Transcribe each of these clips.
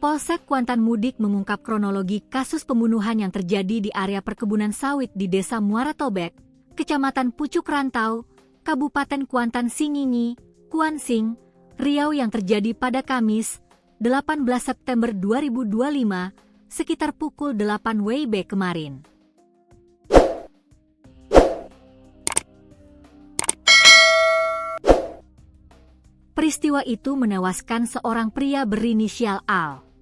Polsek Kuantan Mudik mengungkap kronologi kasus pembunuhan yang terjadi di area perkebunan sawit di Desa Muara Tobek, Kecamatan Pucuk Rantau, Kabupaten Kuantan Singingi, Kuansing, Riau yang terjadi pada Kamis, 18 September 2025, sekitar pukul 8 WIB kemarin. Peristiwa itu menewaskan seorang pria berinisial Al.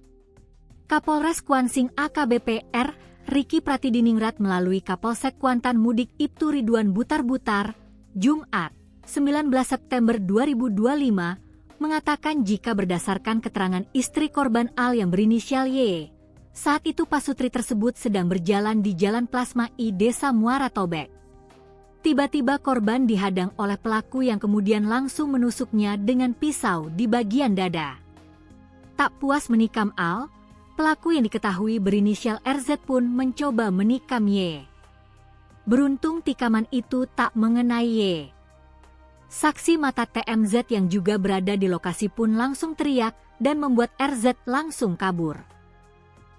Kapolres Kuansing AKBP R. Riki Pratidiningrat melalui Kapolsek Kuantan Mudik Ibtu Ridwan Butar-Butar, Jumat, 19 September 2025, mengatakan jika berdasarkan keterangan istri korban Al yang berinisial Y, saat itu pasutri tersebut sedang berjalan di Jalan Plasma I Desa Muara Tobek. Tiba-tiba korban dihadang oleh pelaku yang kemudian langsung menusuknya dengan pisau di bagian dada. Tak puas menikam Al, pelaku yang diketahui berinisial RZ pun mencoba menikam Y. Beruntung tikaman itu tak mengenai Y. Saksi mata TMZ yang juga berada di lokasi pun langsung teriak dan membuat RZ langsung kabur.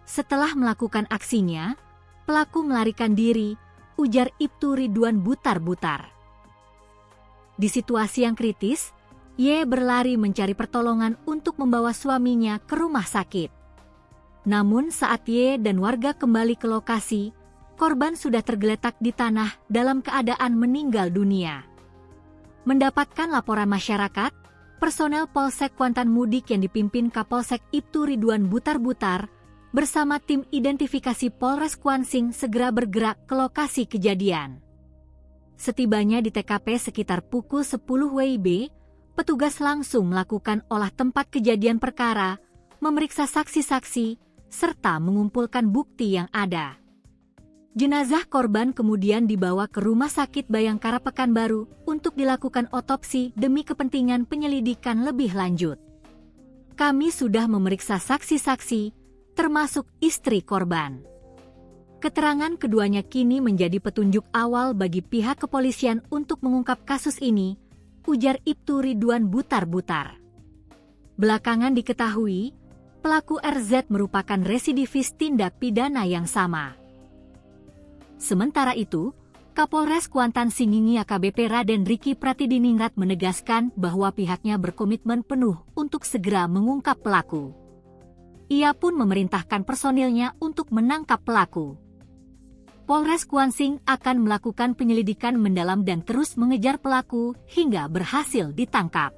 Setelah melakukan aksinya, pelaku melarikan diri, ujar Ibtu Ridwan Butar-Butar. Di situasi yang kritis, Y berlari mencari pertolongan untuk membawa suaminya ke rumah sakit. Namun saat Y dan warga kembali ke lokasi, korban sudah tergeletak di tanah dalam keadaan meninggal dunia. Mendapatkan laporan masyarakat, personel Polsek Kuantan Mudik yang dipimpin Kapolsek Ibtu Ridwan Butar-Butar bersama tim identifikasi Polres Kuansing segera bergerak ke lokasi kejadian. Setibanya di TKP sekitar pukul 10 WIB, petugas langsung melakukan olah tempat kejadian perkara, memeriksa saksi-saksi, serta mengumpulkan bukti yang ada. Jenazah korban kemudian dibawa ke Rumah Sakit Bayangkara Pekanbaru untuk dilakukan otopsi demi kepentingan penyelidikan lebih lanjut. Kami sudah memeriksa saksi-saksi, termasuk istri korban. Keterangan keduanya kini menjadi petunjuk awal bagi pihak kepolisian untuk mengungkap kasus ini, ujar Ibtu Ridwan Butar-Butar. Belakangan diketahui, pelaku RZ merupakan residivis tindak pidana yang sama. Sementara itu, Kapolres Kuantan Singingi AKBP Raden Riki Pratidiningrat menegaskan bahwa pihaknya berkomitmen penuh untuk segera mengungkap pelaku. Ia pun memerintahkan personilnya untuk menangkap pelaku. Polres Kuansing akan melakukan penyelidikan mendalam dan terus mengejar pelaku hingga berhasil ditangkap.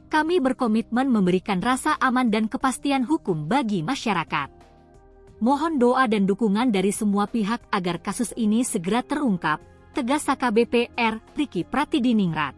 Kami berkomitmen memberikan rasa aman dan kepastian hukum bagi masyarakat. Mohon doa dan dukungan dari semua pihak agar kasus ini segera terungkap, tegas AKBP R. Riki Pratidiningrat.